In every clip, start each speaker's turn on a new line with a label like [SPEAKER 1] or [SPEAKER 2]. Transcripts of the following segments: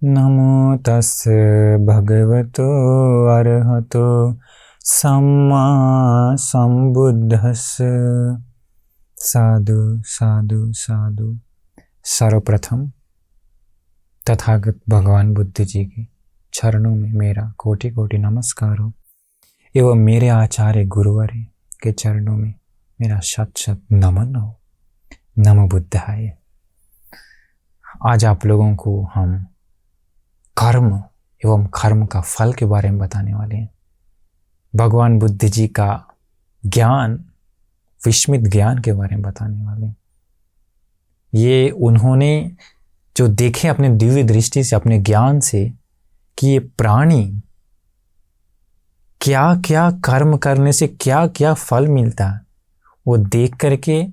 [SPEAKER 1] नमो तस् भगवतो अरहतो सम्मा संबुद्धस्स। साधु साधु साधु। सर्वप्रथम तथागत भगवान बुद्ध जी के चरणों में मेरा कोटि कोटि नमस्कार हो एवं मेरे आचार्य गुरुवर के चरणों में मेरा शत शत नमन हो। नमो बुद्धाय। आज आप लोगों को हम कर्म एवं कर्म का फल के बारे में बताने वाले हैं। भगवान बुद्ध जी का ज्ञान, विस्मित ज्ञान के बारे में बताने वाले हैं। ये उन्होंने जो देखे अपने दिव्य दृष्टि से, अपने ज्ञान से, कि ये प्राणी क्या क्या कर्म करने से क्या क्या फल मिलता है, वो देख करके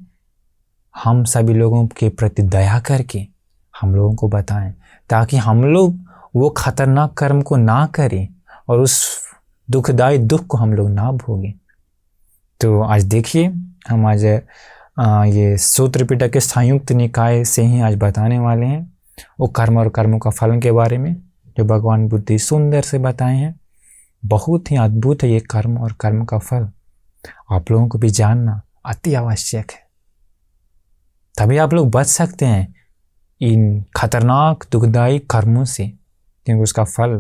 [SPEAKER 1] हम सभी लोगों के प्रति दया करके हम लोगों को बताएं, ताकि हम लोग वो खतरनाक कर्म को ना करें और उस दुखदायी दुख को हम लोग ना भोगें। तो आज देखिए, हम आज ये सूत्र पिटक के संयुक्त निकाय से ही आज बताने वाले हैं वो कर्म और कर्मों का फल के बारे में, जो भगवान बुद्ध सुंदर से बताए हैं। बहुत ही अद्भुत है ये कर्म और कर्म का फल। आप लोगों को भी जानना अति आवश्यक है, तभी आप लोग बच सकते हैं इन खतरनाक दुखदायी कर्मों से, क्योंकि उसका फल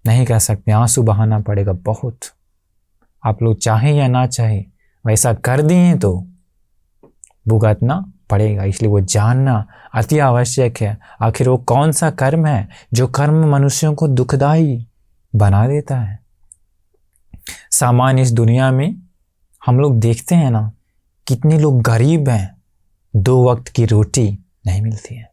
[SPEAKER 1] नहीं कह सकते, आंसू बहाना पड़ेगा बहुत। आप लोग चाहे या ना चाहे वैसा कर दिए तो भुगतना पड़ेगा, इसलिए वो जानना अति आवश्यक है। आखिर वो कौन सा कर्म है जो कर्म मनुष्यों को दुखदाई बना देता है। सामान्य इस दुनिया में हम लोग देखते हैं ना, कितने लोग गरीब हैं, 2 वक्त की रोटी नहीं मिलती है।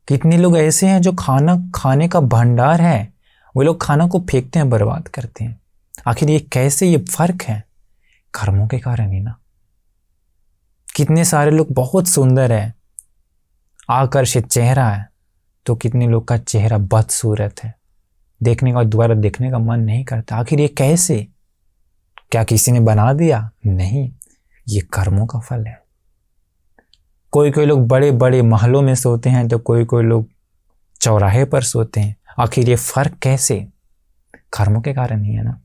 [SPEAKER 1] कितने लोग ऐसे हैं जो खाना खाने का भंडार है, वो लोग खाना को फेंकते हैं, बर्बाद करते हैं। आखिर ये कैसे, ये फर्क है कर्मों के कारण ही ना। कितने सारे लोग बहुत सुंदर है, आकर्षित चेहरा है, तो कितने लोग का चेहरा बदसूरत है, देखने का दोबारा देखने का मन नहीं करता। आखिर ये कैसे? क्या किसी ने बना दिया? नहीं, ये कर्मों का फल है। कोई कोई लोग बड़े बड़े महलों में सोते हैं, तो कोई कोई लोग चौराहे पर सोते हैं। आखिर ये फर्क कैसे? कर्मों के कारण ही है ना।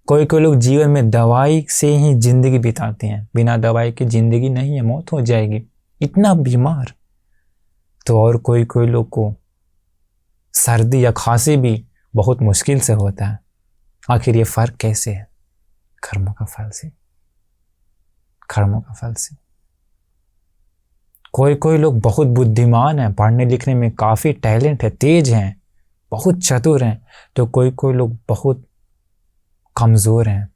[SPEAKER 1] कोई कोई लोग जीवन में दवाई से ही जिंदगी बिताते हैं, बिना दवाई की जिंदगी नहीं है, मौत हो जाएगी, इतना बीमार। तो और कोई कोई लोग को सर्दी या खांसी भी बहुत मुश्किल से होता है। आखिर ये फर्क कैसे है? कर्मों का फल से, कर्मों का फल से। कोई कोई लोग बहुत बुद्धिमान हैं, पढ़ने लिखने में काफ़ी टैलेंट है, तेज हैं, बहुत चतुर हैं, तो कोई कोई लोग बहुत कमज़ोर हैं,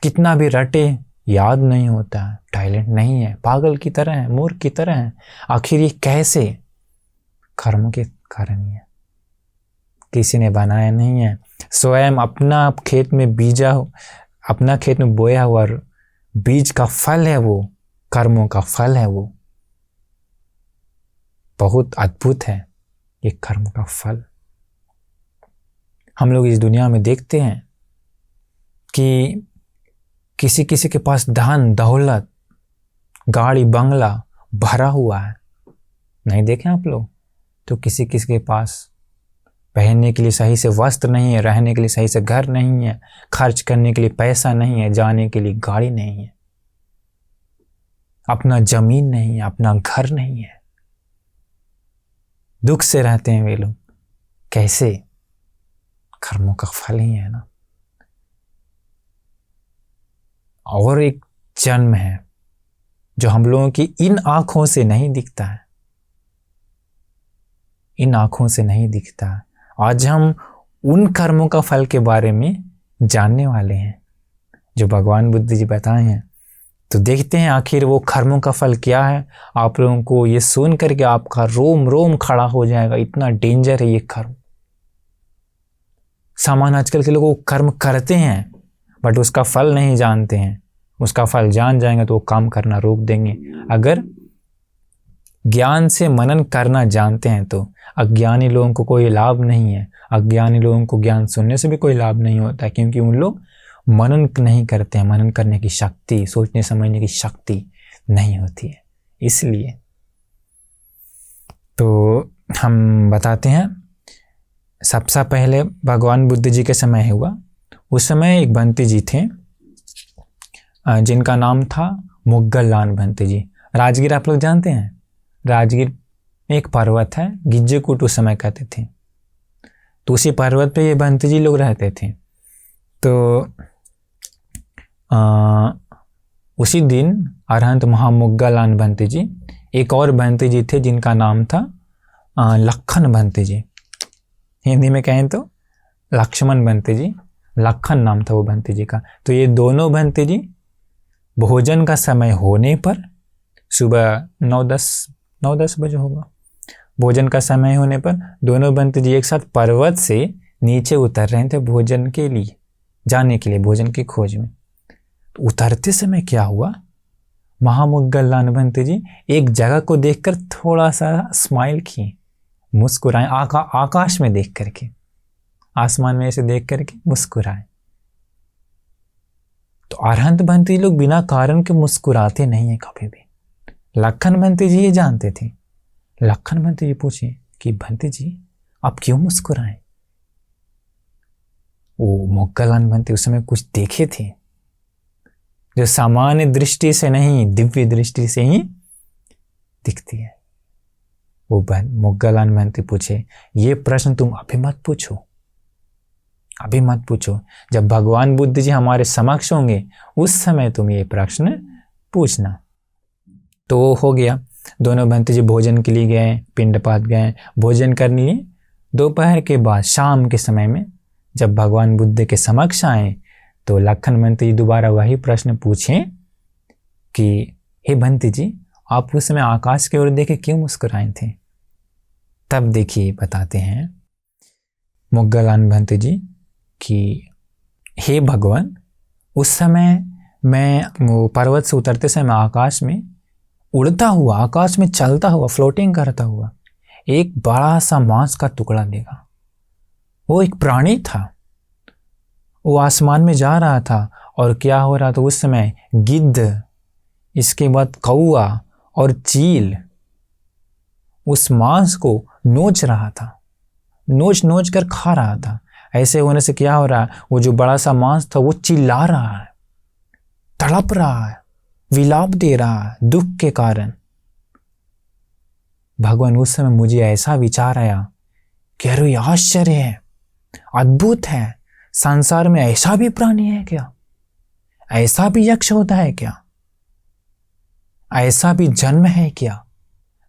[SPEAKER 1] कितना भी रटे याद नहीं होता है, टैलेंट नहीं है, पागल की तरह है, मूर्ख की तरह है। आखिर ये कैसे? कर्मों के कारण ही है, किसी ने बनाया नहीं है। स्वयं अपना खेत में बीजा, अपना खेत में बोया हुआ बीज का फल है वो, कर्मों का फल है वो। बहुत अद्भुत है ये कर्म का फल। हम लोग इस दुनिया में देखते हैं कि किसी किसी के पास धन दौलत, गाड़ी बंगला भरा हुआ है, नहीं देखें आप लोग? तो किसी किसी के पास पहनने के लिए सही से वस्त्र नहीं है, रहने के लिए सही से घर नहीं है, खर्च करने के लिए पैसा नहीं है, जाने के लिए गाड़ी नहीं है, अपना जमीन नहीं है, अपना घर नहीं है, दुख से रहते हैं वे लोग। कैसे? कर्मों का फल ही है ना। और एक जन्म है जो हम लोगों की इन आंखों से नहीं दिखता है, इन आंखों से नहीं दिखता। आज हम उन कर्मों का फल के बारे में जानने वाले हैं जो भगवान बुद्ध जी बताए हैं। तो देखते हैं आखिर वो कर्मों का फल क्या है। आप लोगों को ये सुन करके आपका रोम रोम खड़ा हो जाएगा, इतना डेंजर है ये कर्म। सामान्य आजकल के लोग वो कर्म करते हैं, बट उसका फल नहीं जानते हैं। उसका फल जान जाएंगे तो वो काम करना रोक देंगे। अगर ज्ञान से मनन करना जानते हैं तो अज्ञानी लोगों को कोई लाभ नहीं है। अज्ञानी लोगों को ज्ञान सुनने से भी कोई लाभ नहीं होता है, क्योंकि उन लोग मनन नहीं करते हैं। मनन करने की शक्ति, सोचने समझने की शक्ति नहीं होती है। इसलिए तो हम बताते हैं, सबसे पहले भगवान बुद्ध जी के समय हुआ। उस समय एक भंते जी थे जिनका नाम था मोग्गललान भंते जी। राजगीर आप लोग जानते हैं, राजगीर एक पर्वत है, गिज्जेकूट उस समय कहते थे। तो उसी पर्वत पे ये भंते जी लोग रहते थे। तो उसी दिन अरहंत महामोग्गललान भंते जी, एक और भंते जी थे जिनका नाम था लखन भंते जी। हिंदी में कहें तो लक्ष्मण भंते जी, लखन नाम था वो भंते जी का। तो ये दोनों भंते जी भोजन का समय होने पर, सुबह 9-10 बजे होगा, भोजन का समय होने पर दोनों भंते जी एक साथ पर्वत से नीचे उतर रहे थे भोजन के लिए, जाने के लिए भोजन की खोज में। तो उतरते समय क्या हुआ, महामोग्गललान भंते जी एक जगह को देखकर थोड़ा सा स्माइल किए, मुस्कुराए, आकाश में देख करके, आसमान में ऐसे देख करके मुस्कुराए। तो अरहंत भंते जी लोग बिना कारण के मुस्कुराते नहीं है कभी भी। लखन भंते जी ये जानते थे। लखन भंते जी पूछे कि भंते जी आप क्यों मुस्कुराए? वो मोग्गललान भंते उस समय कुछ देखे थे जो सामान्य दृष्टि से नहीं, दिव्य दृष्टि से ही दिखती है। वो मोग्गललान भंते पूछे, ये प्रश्न तुम अभी मत पूछो, अभी मत पूछो, जब भगवान बुद्ध जी हमारे समक्ष होंगे उस समय तुम ये प्रश्न पूछना। तो हो गया, दोनों भंते जी भोजन के लिए गए, पिंडपात गए, भोजन करने लिए। दोपहर के बाद शाम के समय में जब भगवान बुद्ध के समक्ष आए तो लखन भंते जी दोबारा वही प्रश्न पूछे कि हे भंते जी आप उस समय आकाश की ओर देखे क्यों मुस्कुराए थे? तब देखिए बताते हैं मोग्गललान भंते जी कि हे भगवान, उस समय मैं वो पर्वत से उतरते समय आकाश में उड़ता हुआ, आकाश में चलता हुआ, फ्लोटिंग करता हुआ एक बड़ा सा मांस का टुकड़ा देखा। वो एक प्राणी था, वो आसमान में जा रहा था। और क्या हो रहा था उस समय, गिद्ध, इसके बाद कौआ और चील उस मांस को नोच रहा था, नोच नोच कर खा रहा था। ऐसे होने से क्या हो रहा है, वो जो बड़ा सा मांस था वो चिल्ला रहा है, तड़प रहा है, विलाप दे रहा है दुख के कारण। भगवान उस समय मुझे ऐसा विचार आया कि अरे आश्चर्य है, अद्भुत है, संसार में ऐसा भी प्राणी है क्या? ऐसा भी यक्ष होता है क्या? ऐसा भी जन्म है क्या?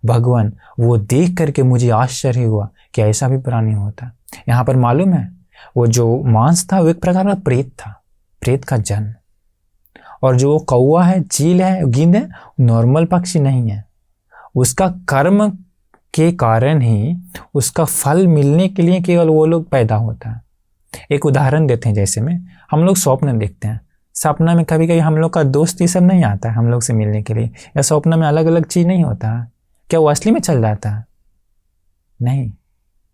[SPEAKER 1] भगवान वो देख करके मुझे आश्चर्य हुआ कि ऐसा भी प्राणी होता है। यहाँ पर मालूम है वो जो मांस था वो एक प्रकार का प्रेत था, प्रेत का जन्म। और जो कौवा है, चील है, गिद्ध है, नॉर्मल पक्षी नहीं है। उसका कर्म के कारण ही उसका फल मिलने के लिए केवल वो लोग पैदा होता है। एक उदाहरण देते हैं, जैसे में हम लोग स्वप्न देखते हैं, सपना में कभी कभी हम लोग का दोस्त ये सब नहीं आता है हम लोग से मिलने के लिए, या स्वप्न में अलग अलग चीज नहीं होता है, क्या वो असली में चल जाता है? नहीं,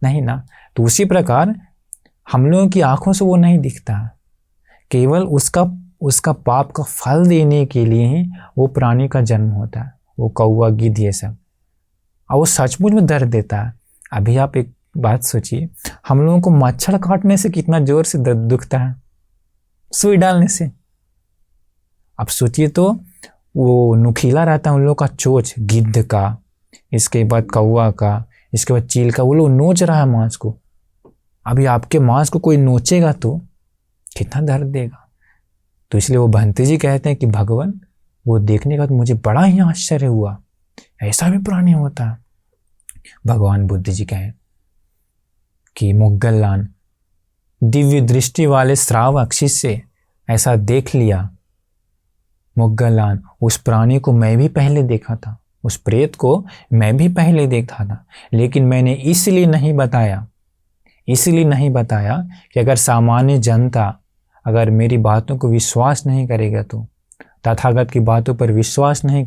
[SPEAKER 1] नहीं ना। तो उसी प्रकार हम लोगों की आंखों से वो नहीं दिखता, केवल उसका पाप का फल देने के लिए ही वो प्राणी का जन्म होता है, वो कौवा, गिद्ध, ये सब। और वो सचमुच में दर्द देता है। अभी आप एक बात सोचिए, हम लोगों को मच्छर काटने से कितना जोर से दर्द दुखता है, सुई डालने से। अब सोचिए तो वो नुकीला रहता है उन लोगों का चोंच, गिद्ध का, इसके बाद कौवा का, इसके बाद चील का, वो लोग नोच रहा है मांस को। अभी आपके मांस को कोई नोचेगा तो कितना दर्द देगा। तो इसलिए वो भंते जी कहते हैं कि भगवान वो देखने का तो मुझे बड़ा ही आश्चर्य हुआ, ऐसा भी प्राणी होता है। भगवान बुद्ध जी कहें कि मोग्गललान, दिव्य दृष्टि वाले श्रावक शिष्य ऐसा देख लिया। मोग्गललान, उस प्राणी को मैं भी पहले देखा था, उस प्रेत को मैं भी पहले देखा था, लेकिन मैंने इसलिए नहीं बताया कि अगर सामान्य जनता अगर मेरी बातों को विश्वास नहीं करेगा, तो तथागत की बातों पर विश्वास नहीं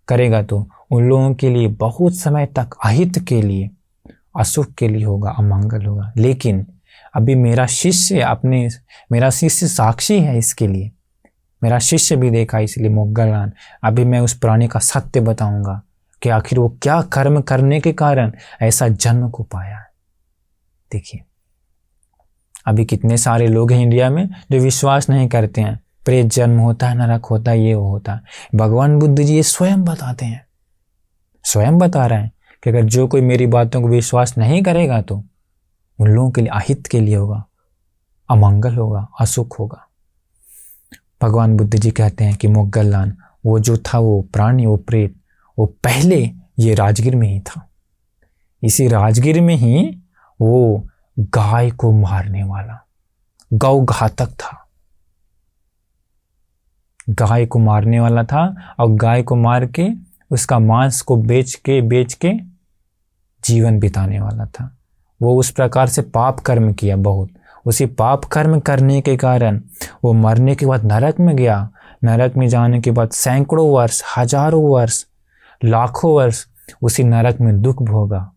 [SPEAKER 1] करेगा तो उन लोगों के लिए बहुत समय तक अहित के लिए, अशुभ के लिए होगा, अमंगल होगा। लेकिन अभी मेरा शिष्य साक्षी है इसके लिए, मेरा शिष्य भी देखा, इसलिए मोग्गललान अभी मैं उस प्राणी का सत्य बताऊंगा कि आखिर वो क्या कर्म करने के कारण ऐसा जन्म को पाया है। देखिए, अभी कितने सारे लोग हैं इंडिया में जो विश्वास नहीं करते हैं प्रेत जन्म होता है, नरक होता है, ये वो होता है। भगवान बुद्ध जी ये स्वयं बताते हैं, स्वयं बता रहे हैं कि अगर जो कोई मेरी बातों को विश्वास नहीं करेगा तो उन लोगों के लिए अहित के लिए होगा, अमंगल होगा, असुख होगा। भगवान बुद्ध जी कहते हैं कि मोगल्लान, वो जो था वो प्राणी, वो प्रेत, वो पहले ये राजगीर में ही था। इसी राजगीर में ही वो गाय को मारने वाला गौ घातक था, गाय को मारने वाला था और गाय को मार के उसका मांस को बेच के जीवन बिताने वाला था। वो उस प्रकार से पाप कर्म किया बहुत। उसी पाप कर्म करने के कारण वो मरने के बाद नरक में गया। नरक में जाने के बाद सैकड़ों वर्ष, हजारों वर्ष, लाखों वर्ष उसी नरक में दुख भोगा।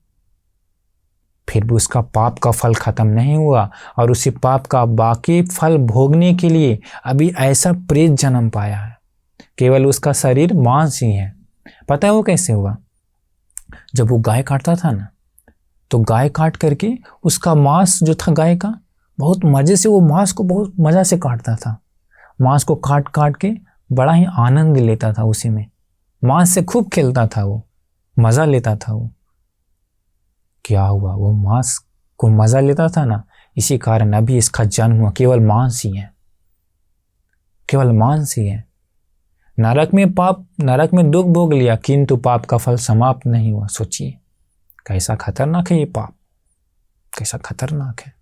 [SPEAKER 1] फिर भी उसका पाप का फल खत्म नहीं हुआ और उसी पाप का बाकी फल भोगने के लिए अभी ऐसा प्रेत जन्म पाया है। केवल उसका शरीर मांस ही है। पता है वो कैसे हुआ? जब वो गाय काटता था ना, तो गाय काट करके उसका मांस जो था गाय का, बहुत मजे से वो मांस को बहुत मजा से काटता था। मांस को काट काट के बड़ा ही आनंद लेता था, उसी में मांस से खूब खेलता था, वो मजा लेता था। वो क्या हुआ? वो मांस को मजा लेता था ना, इसी कारण अभी इसका जन्म हुआ। केवल मांस ही है, केवल मांस ही है। नरक में दुख भोग लिया, किंतु पाप का फल समाप्त नहीं हुआ। सोचिए कैसा खतरनाक है ये पाप, कैसा खतरनाक है।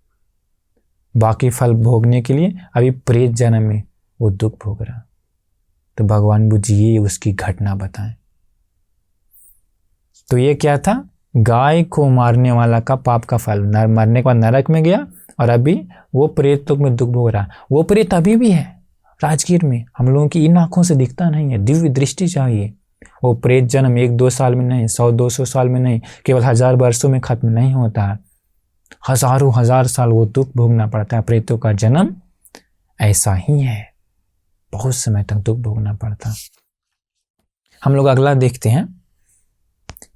[SPEAKER 1] बाकी फल भोगने के लिए अभी प्रेत जन्म में वो दुख भोग रहा। तो भगवान बुद्ध जी ये उसकी घटना बताएं। तो ये क्या था? गाय को मारने वाला का पाप का फल, मरने के बाद नरक में गया और अभी वो प्रेत लोक में दुख भोग रहा। वो प्रेत अभी भी है राजगीर में, हम लोगों की इन आंखों से दिखता नहीं है। दिव्य दृष्टि चाहिए। वो प्रेत जन्म 1-2 साल में नहीं, 100-200 साल में नहीं, केवल 1000 वर्षों में खत्म नहीं होता है। हजारों हजार साल वो दुख भोगना पड़ता है। प्रेतों का जन्म ऐसा ही है, बहुत समय तक दुख भोगना पड़ता। हम लोग अगला देखते हैं।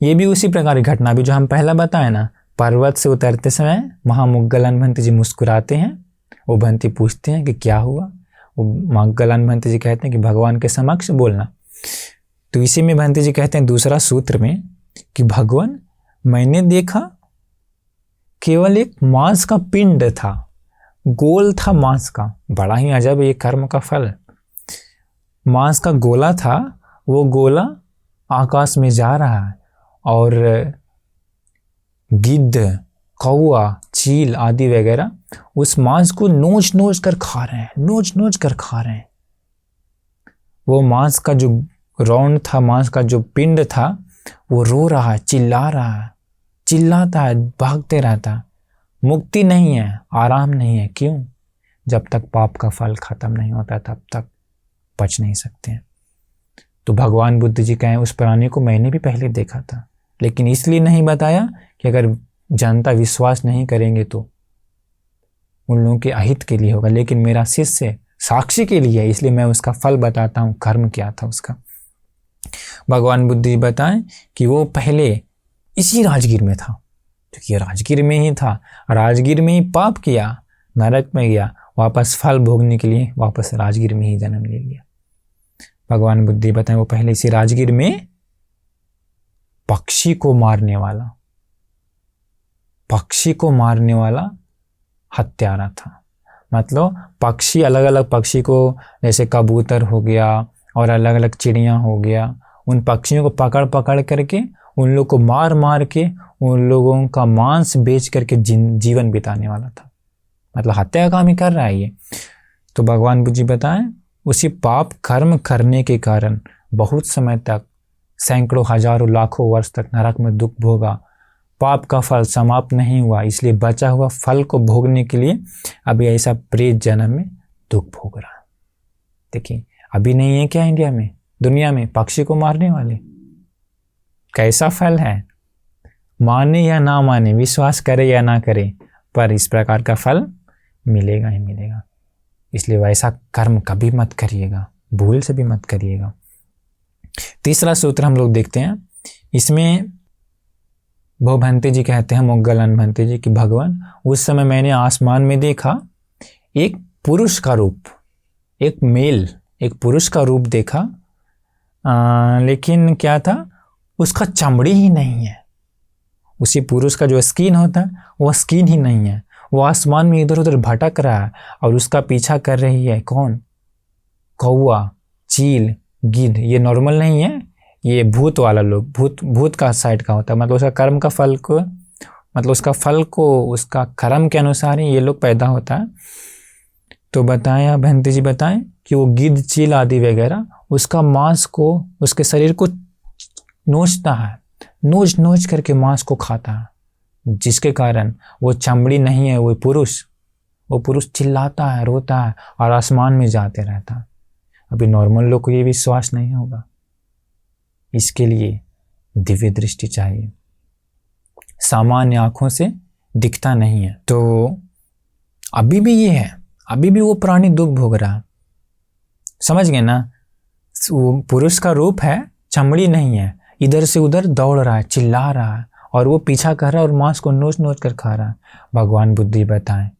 [SPEAKER 1] ये भी उसी प्रकार की घटना भी जो हम पहला बताए ना। पर्वत से उतरते समय महामुग्गलान भंते जी मुस्कुराते हैं। वो भंती पूछते हैं कि क्या हुआ? वो मुग्गलान भंते जी कहते हैं कि भगवान के समक्ष बोलना। तो इसी में भंते जी कहते हैं दूसरा सूत्र में कि भगवान, मैंने देखा केवल एक मांस का पिंड था, गोल था मांस का। बड़ा ही अजब ये कर्म का फल। मांस का गोला था, वो गोला आकाश में जा रहा है और गिद्ध, कौआ, चील आदि वगैरह उस मांस को नोच नोच कर खा रहे हैं, नोच नोच कर खा रहे हैं। वो मांस का जो राउंड था, मांस का जो पिंड था, वो रो रहा है, चिल्ला रहा है, चिल्लाता है, भागते रहता है। मुक्ति नहीं है, आराम नहीं है। क्यों? जब तक पाप का फल खत्म नहीं होता तब तक बच नहीं सकते हैं। तो भगवान बुद्ध जी कहें उस प्राणी को मैंने भी पहले देखा था, लेकिन इसलिए नहीं बताया कि अगर जनता विश्वास नहीं करेंगे तो उन लोगों के अहित के लिए होगा, लेकिन मेरा शिष्य साक्षी के लिए है, इसलिए मैं उसका फल बताता हूँ, कर्म क्या था उसका। भगवान बुद्ध जी बताएं कि वो पहले इसी राजगीर में था, क्योंकि राजगीर में ही था, राजगीर में ही पाप किया, नरक में गया, वापस फल भोगने के लिए वापस राजगीर में ही जन्म ले लिया। भगवान बुद्ध जी बताएं वो पहले इसी राजगीर में पक्षी को मारने वाला हत्यारा था। मतलब पक्षी, अलग अलग पक्षी को, जैसे कबूतर हो गया और अलग अलग चिड़ियाँ हो गया, उन पक्षियों को पकड़ पकड़ करके उन लोगों को मार मार के उन लोगों का मांस बेच करके जीवन बिताने वाला था। मतलब हत्या का काम ही कर रहा है ये। तो भगवान बुद्ध जी बताएं उसी पाप कर्म करने के कारण बहुत समय तक, सैकड़ों, हजारों, लाखों वर्ष तक नरक में दुख भोगा। पाप का फल समाप्त नहीं हुआ, इसलिए बचा हुआ फल को भोगने के लिए अभी ऐसा प्रेत जन्म में दुख भोग रहा। देखिए अभी नहीं है क्या इंडिया में, दुनिया में पक्षी को मारने वाले? कैसा फल है? माने या ना माने, विश्वास करे या ना करे, पर इस प्रकार का फल मिलेगा ही मिलेगा। इसलिए वैसा कर्म कभी मत करिएगा, भूल से भी मत करिएगा। तीसरा सूत्र हम लोग देखते हैं इसमें भवभंते जी कहते हैं, मोगलान भंते जी, कि भगवान उस समय मैंने आसमान में देखा एक पुरुष का रूप, एक मेल, एक पुरुष का रूप देखा, लेकिन क्या था, उसका चमड़ी ही नहीं है। उसी पुरुष का जो स्किन होता है वो स्किन ही नहीं है। वो आसमान में इधर उधर भटक रहा है और उसका पीछा कर रही है कौन? कौवा, चील, गिद्ध। ये नॉर्मल नहीं है, ये भूत वाला लोग, भूत का साइड का होता है। मतलब उसका कर्म का फल को, मतलब उसका फल को उसका कर्म के अनुसार ही ये लोग पैदा होता है। तो बताएं भंते जी, बताएं कि वो गिद्ध, चील आदि वगैरह उसका मांस को, उसके शरीर को नोचता है, नोच नोच करके मांस को खाता है, जिसके कारण वो चमड़ी नहीं है। वो पुरुष चिल्लाता है, रोता है और आसमान में जाते रहता है। अभी नॉर्मल लोग को ये विश्वास नहीं होगा, इसके लिए दिव्य दृष्टि चाहिए, सामान्य आंखों से दिखता नहीं है। तो अभी भी ये है, अभी भी वो प्राणी दुख भोग रहा है, समझ गए ना? वो पुरुष का रूप है, चमड़ी नहीं है, इधर से उधर दौड़ रहा है, चिल्ला रहा है और वो पीछा कर रहा है और मांस को नोच नोच कर खा रहा है। भगवान बुद्धि बताएं,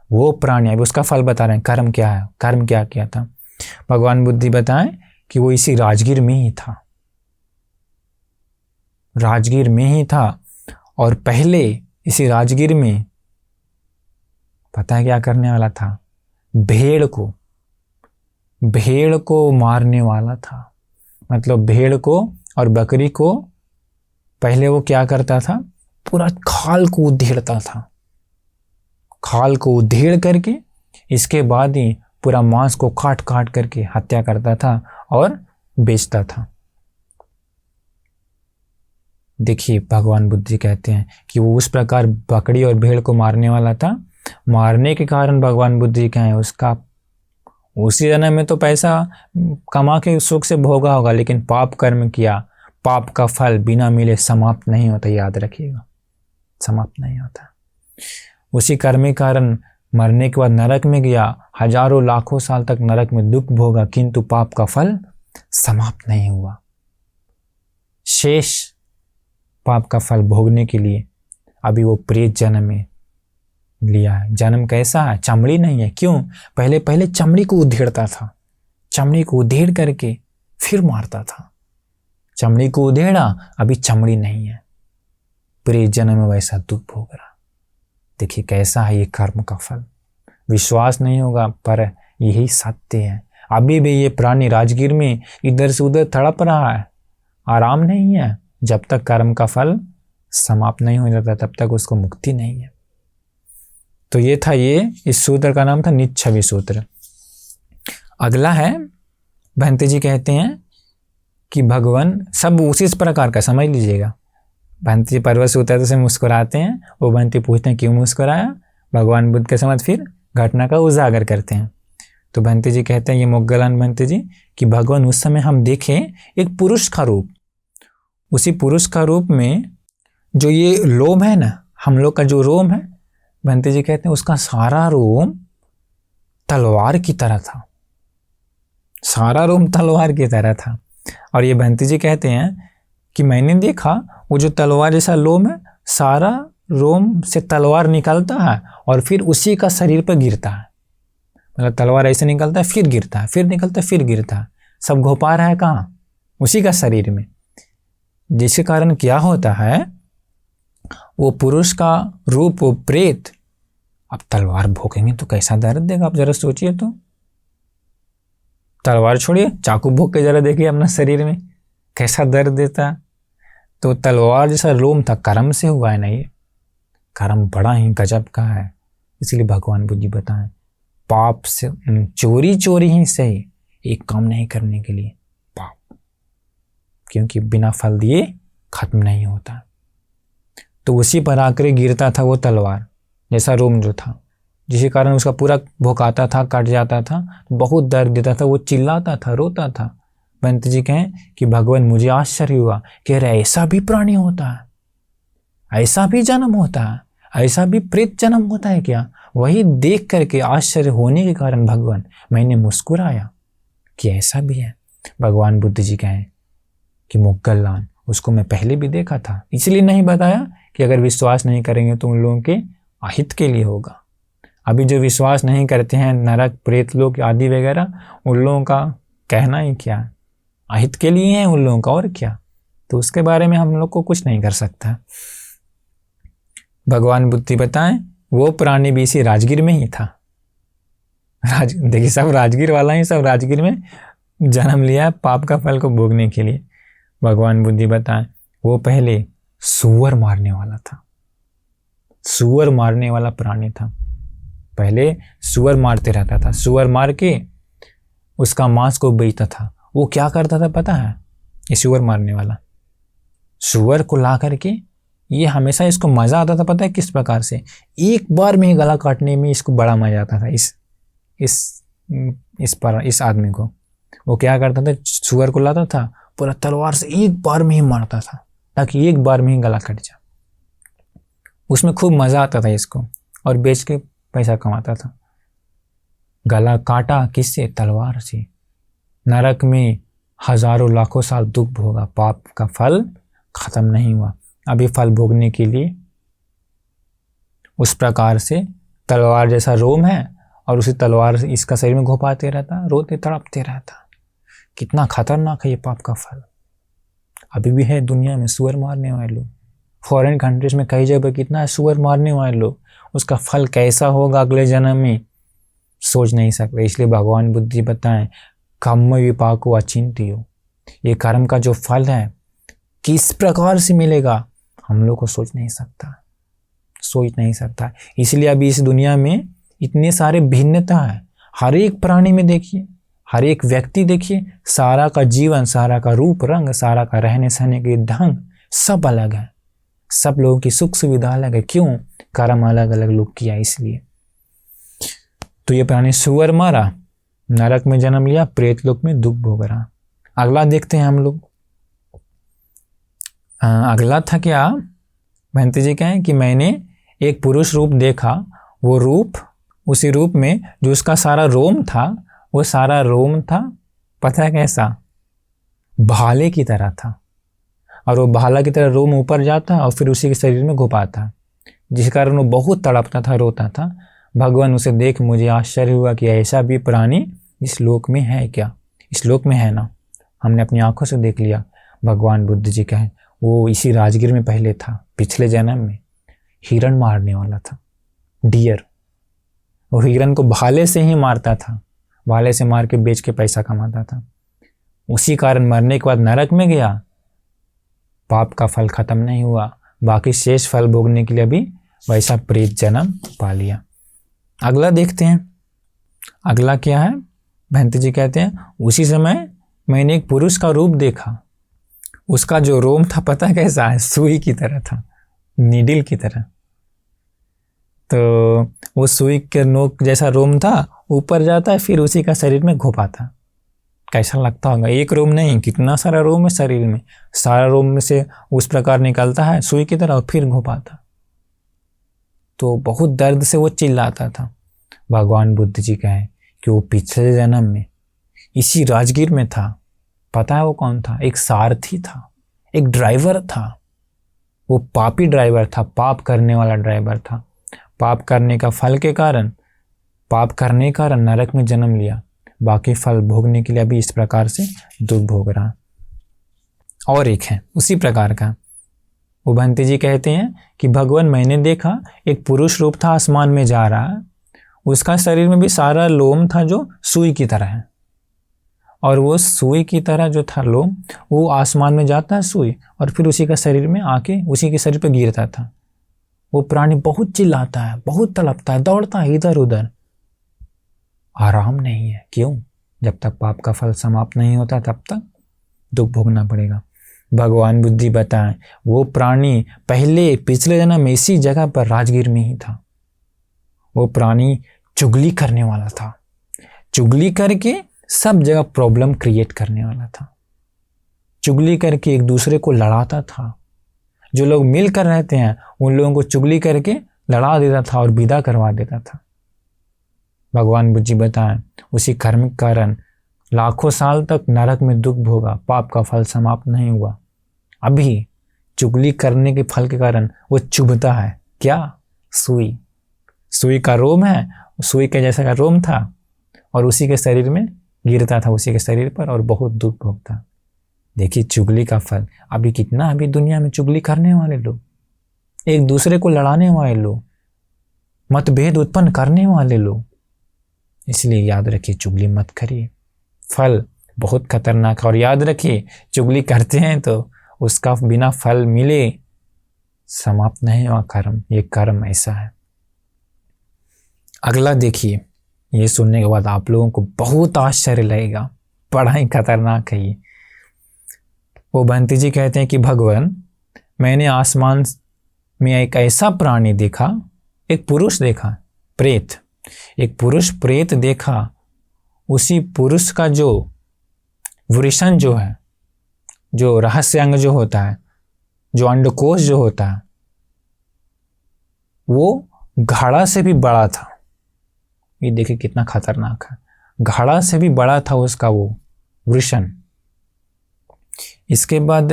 [SPEAKER 1] वो प्राणी, अभी उसका फल बता रहे हैं, कर्म क्या है, कर्म क्या किया था। भगवान बुद्धि बताएं कि वो इसी राजगीर में ही था, राजगीर में ही था। और पहले इसी राजगीर में पता है क्या करने वाला था? भेड़ को मारने वाला था। मतलब भेड़ को और बकरी को पहले वो क्या करता था? पूरा खाल को उधेड़ता था, खाल को उधेड़ करके इसके बाद ही पूरा मांस को काट काट करके हत्या करता था और बेचता था। देखिए भगवान बुद्धि कहते हैं कि वो उस प्रकार बकरी और भेड़ को मारने वाला था। मारने के कारण भगवान बुद्धि कहें उसका उसी जन्म में तो पैसा कमा के सुख से भोगा होगा, लेकिन पाप कर्म किया, पाप का फल बिना मिले समाप्त नहीं होता, याद रखिएगा, समाप्त नहीं होता। उसी कर्म के कारण मरने के बाद नरक में गया, हजारों लाखों साल तक नरक में दुख भोगा, किंतु पाप का फल समाप्त नहीं हुआ। शेष पाप का फल भोगने के लिए अभी वो प्रेत जन्म में लिया है। जन्म कैसा है? चमड़ी नहीं है। क्यों? पहले चमड़ी को उधेड़ता था, चमड़ी को उधेड़ करके फिर मारता था। चमड़ी को उधेड़ा, अभी चमड़ी नहीं है, प्रेत जन्म में वैसा दुख भोग रहा। देखिए कैसा है ये कर्म का फल। विश्वास नहीं होगा पर यही सत्य है। अभी भी ये प्राणी राजगीर में इधर से उधर तड़प रहा है, आराम नहीं है। जब तक कर्म का फल समाप्त नहीं हो जाता तब तक उसको मुक्ति नहीं है। तो ये था, ये इस सूत्र का नाम था निच्छवी सूत्र। अगला है, भंते जी कहते हैं कि भगवान सब उसी प्रकार का, समझ लीजिएगा। भंते जी पर्वत से उतरते से मुस्कुराते हैं, वो भंते पूछते हैं क्यों मुस्कुराया। भगवान बुद्ध के समझ फिर घटना का उजागर करते हैं। तो भंते जी कहते हैं, ये मोगलान भंते जी, कि भगवान उस समय हम देखें एक पुरुष का रूप, उसी पुरुष का रूप में जो ये लोम है ना, हम लोग का जो रोम है, भंते जी कहते हैं उसका सारा रोम तलवार की तरह था, सारा रोम तलवार की तरह था। और ये भंते जी कहते हैं कि मैंने देखा वो जो तलवार जैसा लोम है, सारा रोम से तलवार निकलता है और फिर उसी का शरीर पर गिरता है। मतलब तलवार ऐसे निकलता है, फिर गिरता है, फिर निकलता है, फिर गिरता है, सब घोपा रहा है कहाँ? उसी का शरीर में। जिसके कारण क्या होता है, वो पुरुष का रूप, वो प्रेत अब तलवार भोंकेंगे तो कैसा दर्द देगा, आप जरा सोचिए। तो तलवार छोड़िए, चाकू भोंक के जरा देखिए अपना शरीर में कैसा दर्द देता। तो तलवार जैसा रोम था, कर्म से हुआ है ना, ये कर्म बड़ा ही गजब का है। इसलिए भगवान बुद्धि बताएं, पाप से चोरी ही सही, एक काम नहीं करने के लिए पाप, क्योंकि बिना फल दिए खत्म नहीं होता। तो उसी पर आकर गिरता था वो तलवार जैसा रोम जो था, जिसके कारण उसका पूरा भोंकाता था, कट जाता था, बहुत दर्द देता था, वो चिल्लाता था, रोता था। भंते जी कहें कि भगवान मुझे आश्चर्य हुआ कि अरे ऐसा भी प्राणी होता है, ऐसा भी जन्म होता है, ऐसा भी प्रेत जन्म होता है क्या? वही देख करके आश्चर्य होने के कारण भगवान मैंने मुस्कुराया कि ऐसा भी है। भगवान बुद्ध जी कहें कि मोगलान, उसको मैं पहले भी देखा था, इसलिए नहीं बताया कि अगर विश्वास नहीं करेंगे तो उन लोगों के अहित के लिए होगा। अभी जो विश्वास नहीं करते हैं नरक प्रेत लोग आदि वगैरह, उन लोगों का कहना ही क्या, अहित के लिए है उन लोगों का, और क्या। तो उसके बारे में हम लोग को कुछ नहीं कर सकता। भगवान बुद्धि बताएं, वो प्राणी भी इसी राजगीर में ही था। देखिए सब राजगीर वाला ही, सब राजगीर में जन्म लिया पाप का फल को भोगने के लिए। भगवान बुद्धि बताएं, वो पहले सुअर मारने वाला था, सुअर मारने वाला प्राणी था। पहले सुअर मारते रहता था, सुअर मार के उसका मांस को बेचता था। वो क्या करता था पता है, ये सुअर मारने वाला सुअर को ला करके, ये हमेशा इसको मजा आता था पता है किस प्रकार से, एक बार में ही गला काटने में इसको बड़ा मजा आता था। इस आदमी को वो क्या करता था, सुअर को लाता था, पूरा तलवार से एक बार में ही मारता था ताकि एक बार में ही गला कट जाए। उसमें खूब मजा आता था इसको, और बेच के पैसा कमाता था। गला काटा किससे, तलवार से। नरक में हजारों लाखों साल दुख भोगा, पाप का फल खत्म नहीं हुआ, अभी फल भोगने के लिए उस प्रकार से तलवार जैसा रोम है, और उसी तलवार से इसका शरीर में घोपाते रहता, रोते तड़पते रहता। कितना खतरनाक है ये पाप का फल। अभी भी है दुनिया में सुअर मारने वाले लोग, फॉरेन कंट्रीज में कई जगह कितना है सुअर मारने वाले लोग। उसका फल कैसा होगा अगले जन्म में सोच नहीं सकते। इसलिए भगवान बुद्धि बताएं, कर्म विपाको अचिंत्यो, ये कर्म का जो फल है किस प्रकार से मिलेगा हम लोग को सोच नहीं सकता। इसलिए अभी इस दुनिया में इतने सारे भिन्नता है। हर एक प्राणी में देखिए, हर एक व्यक्ति देखिए, सारा का जीवन, सारा का रूप रंग, सारा का रहने सहने के ढंग सब अलग है। सब लोगों की सुख सुविधा अलग है। क्यों? कर्म अलग अलग लोग किया इसलिए। तो ये प्राणी सुअर मारा, नरक में जन्म लिया, प्रेत लोक में दुख भोग रहा। अगला देखते हैं हम लोग। अगला था क्या, महंत जी कहें कि मैंने एक पुरुष रूप देखा। वो रूप, उसी रूप में जो उसका सारा रोम था, वो सारा रोम था पता है कैसा, भाले की तरह था। और वो भाला की तरह रोम ऊपर जाता और फिर उसी के शरीर में घुपाता, जिस कारण वो बहुत तड़पता था, रोता था। भगवान उसे देख मुझे आश्चर्य हुआ कि ऐसा भी प्राणी इस लोक में है क्या। इस लोक में है ना, हमने अपनी आंखों से देख लिया। भगवान बुद्ध जी कहें वो इसी राजगीर में पहले था, पिछले जन्म में हिरण मारने वाला था, डियर। वो हिरण को भाले से ही मारता था, भाले से मार के बेच के पैसा कमाता था। उसी कारण मरने के बाद नरक में गया, पाप का फल खत्म नहीं हुआ, बाकी शेष फल भोगने के लिए भी वैसा प्रेत जन्म पा लिया। अगला देखते हैं। अगला क्या है, महंत जी कहते हैं उसी समय मैंने एक पुरुष का रूप देखा। उसका जो रोम था पता है कैसा है, सुई की तरह था, नीडल की तरह। तो वो सुई के नोक जैसा रोम था, ऊपर जाता है फिर उसी का शरीर में घुपाता। कैसा लगता होगा, एक रोम नहीं कितना सारा रोम है शरीर में, सारा रोम में से उस प्रकार निकलता है सुई की तरह और फिर घुपाता। तो बहुत दर्द से वो चिल्लाता था। भगवान बुद्ध जी कहे कि वो पिछले जन्म में इसी राजगीर में था। पता है वो कौन था, एक सारथी था, एक ड्राइवर था। वो पापी ड्राइवर था, पाप करने वाला ड्राइवर था। पाप करने का फल के कारण, पाप करने के कारण नरक में जन्म लिया, बाकी फल भोगने के लिए अभी इस प्रकार से दुख भोग रहा। और एक है उसी प्रकार का, उभंती जी कहते हैं कि भगवान मैंने देखा एक पुरुष रूप था, आसमान में जा रहा है। उसका शरीर में भी सारा लोम था जो सुई की तरह है, और वो सुई की तरह जो था लोम, वो आसमान में जाता है सुई, और फिर उसी का शरीर में आके उसी के शरीर पे गिरता था। वो प्राणी बहुत चिल्लाता है, बहुत तड़पता है, दौड़ता है इधर उधर, आराम नहीं है। क्यों? जब तक पाप का फल समाप्त नहीं होता तब तक दुख भोगना पड़ेगा। भगवान बुद्धि बताएं वो प्राणी पहले पिछले जन्म में इसी जगह पर राजगीर में ही था। वो प्राणी चुगली करने वाला था, चुगली करके सब जगह प्रॉब्लम क्रिएट करने वाला था। चुगली करके एक दूसरे को लड़ाता था। जो लोग मिलकर रहते हैं उन लोगों को चुगली करके लड़ा देता था और विदा करवा देता था। भगवान बुद्धि बताएं उसी कर्म के कारण लाखों साल तक नरक में दुख भोगा, पाप का फल समाप्त नहीं हुआ, अभी चुगली करने के फल के कारण वो चुभता है। क्या? सुई। सुई का रोम है, सुई के जैसा का रोम था और उसी के शरीर में गिरता था, उसी के शरीर पर, और बहुत दुख भोगता। देखिए चुगली का फल। अभी कितना अभी दुनिया में चुगली करने वाले लोग, एक दूसरे को लड़ाने वाले लोग, मतभेद उत्पन्न करने वाले लोग। इसलिए याद रखिए चुगली मत करिए, फल बहुत खतरनाक है। और याद रखिए चुगली करते हैं तो उसका बिना फल मिले समाप्त नहीं हुआ कर्म, ये कर्म ऐसा है। अगला देखिए, ये सुनने के बाद आप लोगों को बहुत आश्चर्य लगेगा, बड़ा ही खतरनाक है ये। वो बंती जी कहते हैं कि भगवान, मैंने आसमान में एक ऐसा प्राणी देखा, एक पुरुष देखा, प्रेत, एक पुरुष प्रेत देखा। उसी पुरुष का जो वृषण जो है, जो रहस्य अंग जो होता है, जो अंडकोश जो होता है, वो घड़ा से भी बड़ा था। ये देखिए कितना खतरनाक है, घड़ा से भी बड़ा था उसका वो वृषण। इसके बाद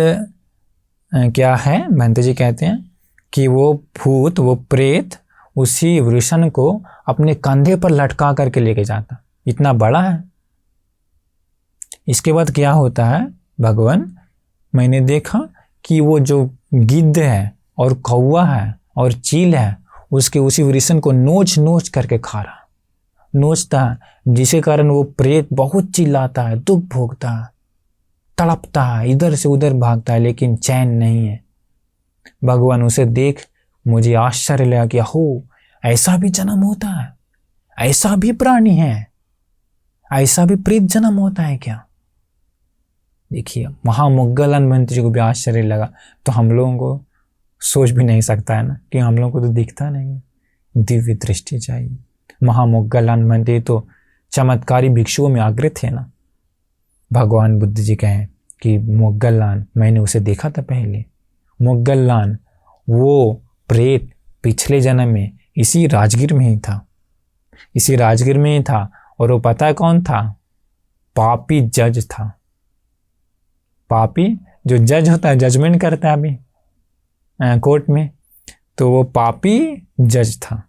[SPEAKER 1] क्या है, महंत जी कहते हैं कि वो भूत, वो प्रेत उसी वृषण को अपने कंधे पर लटका करके लेके जाता, इतना बड़ा है। इसके बाद क्या होता है, भगवान मैंने देखा कि वो जो गिद्ध है और कौवा है और चील है, उसके उसी वृषण को नोच नोच करके खा रहा, नोचता है, जिसके कारण वो प्रेत बहुत चिल्लाता है, दुख भोगता है, तड़पता है, इधर से उधर भागता है, लेकिन चैन नहीं है। भगवान उसे देख मुझे आश्चर्य लगा कि हो, ऐसा भी जन्म होता है, ऐसा भी प्राणी है, ऐसा भी प्रेत जन्म होता है क्या? देखिए महामुग्गलान मंत्री को भी आश्चर्य लगा। तो हम लोगों को सोच भी नहीं सकता है ना, कि हम लोगों को तो दिखता नहीं, दिव्य दृष्टि चाहिए। महामुग्गलान मंत्री तो चमत्कारी भिक्षुओं में अग्र थे ना। भगवान बुद्ध जी कहें कि मुग्गलान, मैंने उसे देखा था पहले। मुग्गलान वो प्रेत पिछले जन्म में इसी राजगीर में ही था, इसी राजगीर में ही था। और वो पता है कौन था? पापी जज था। पापी जो जज होता है, जजमेंट करता है अभी कोर्ट में, तो वो पापी जज था।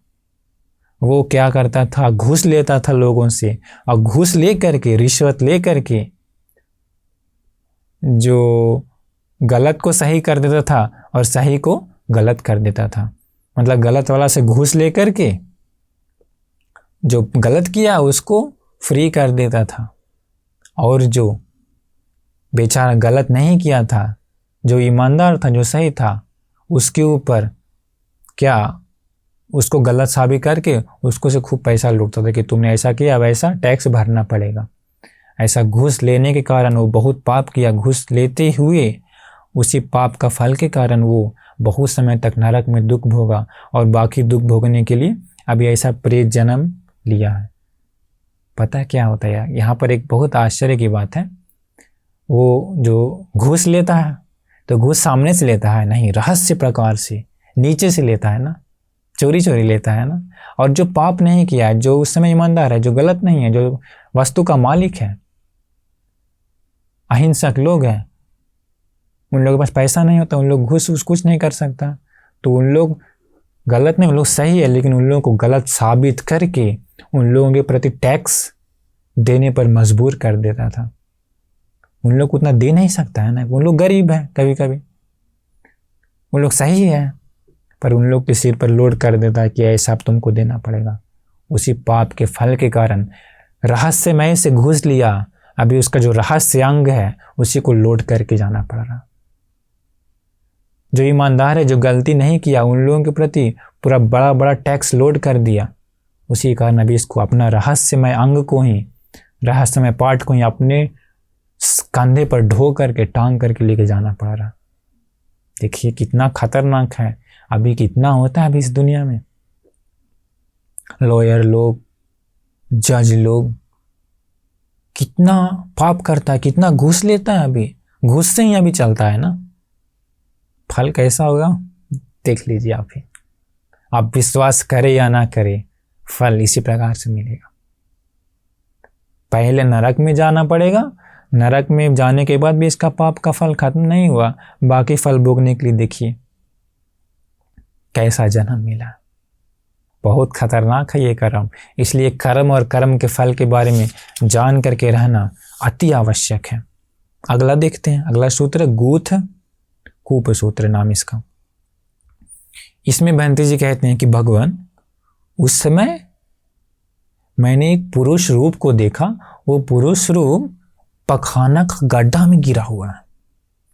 [SPEAKER 1] वो क्या करता था, घूस लेता था लोगों से, और घूस ले करके, रिश्वत ले करके जो गलत को सही कर देता था और सही को गलत कर देता था। मतलब गलत वाला से घूस ले करके जो गलत किया उसको फ्री कर देता था, और जो बेचारा गलत नहीं किया था, जो ईमानदार था, जो सही था, उसके ऊपर क्या, उसको गलत साबित करके उसको से खूब पैसा लूटता था कि तुमने ऐसा किया, वैसा टैक्स भरना पड़ेगा। ऐसा घूस लेने के कारण वो बहुत पाप किया। घूस लेते हुए उसी पाप का फल के कारण वो बहुत समय तक नरक में दुख भोगा, और बाकी दुख भोगने के लिए अभी ऐसा प्रेत जन्म लिया है। पता है क्या होता है यार, यहाँ पर एक बहुत आश्चर्य की बात है। वो जो घूस लेता है तो घूस सामने से लेता है नहीं, रहस्य प्रकार से नीचे से लेता है ना, चोरी चोरी लेता है ना। और जो पाप नहीं किया है, जो उस समय ईमानदार है, जो गलत नहीं है, जो वस्तु का मालिक है, अहिंसक लोग हैं, उन लोगों के पास पैसा नहीं होता, उन लोग घूस कुछ नहीं कर सकता, तो उन लोग गलत नहीं, उन लोग सही है, लेकिन उन लोगों को गलत साबित करके उन लोगों के प्रति टैक्स देने पर मजबूर कर देता था। उन लोग उतना दे नहीं सकता है ना, उन लोग गरीब है, कभी कभी उन लोग सही है, पर उन लोग के सिर पर लोड कर देता है कि ऐसा तुमको देना पड़ेगा। उसी पाप के फल के कारण रहस्यमय से घूस लिया, अभी उसका जो रहस्य अंग है उसी को लोड करके जाना पड़ रहा। जो ईमानदार है, जो गलती नहीं किया, उन लोगों के प्रति पूरा बड़ा बड़ा टैक्स लोड कर दिया, उसी कारण अभी इसको अपना रहस्यमय अंग को ही, रहस्यमय पार्ट को ही अपने कंधे पर ढो करके, टांग करके लेके जाना पड़ रहा। देखिए कितना खतरनाक है। अभी कितना होता है अभी इस दुनिया में, लॉयर लोग, जज लोग, कितना पाप करता है, कितना घूस लेता है। अभी घूस से ही अभी चलता है ना। फल कैसा होगा देख लीजिए आप ही। आप विश्वास करें या ना करें, फल इसी प्रकार से मिलेगा। पहले नरक में जाना पड़ेगा, नरक में जाने के बाद भी इसका पाप का फल खत्म नहीं हुआ, बाकी फल भोगने के लिए देखिए कैसा जन्म मिला। बहुत खतरनाक है ये कर्म, इसलिए कर्म और कर्म के फल के बारे में जान करके रहना अति आवश्यक है। अगला देखते हैं, अगला सूत्र गूथ कूप सूत्र नाम इसका। इसमें बहंती जी कहते हैं कि भगवान उस समय मैंने एक पुरुष रूप को देखा, वो पुरुष रूप पखाना का गड्ढा में गिरा हुआ है,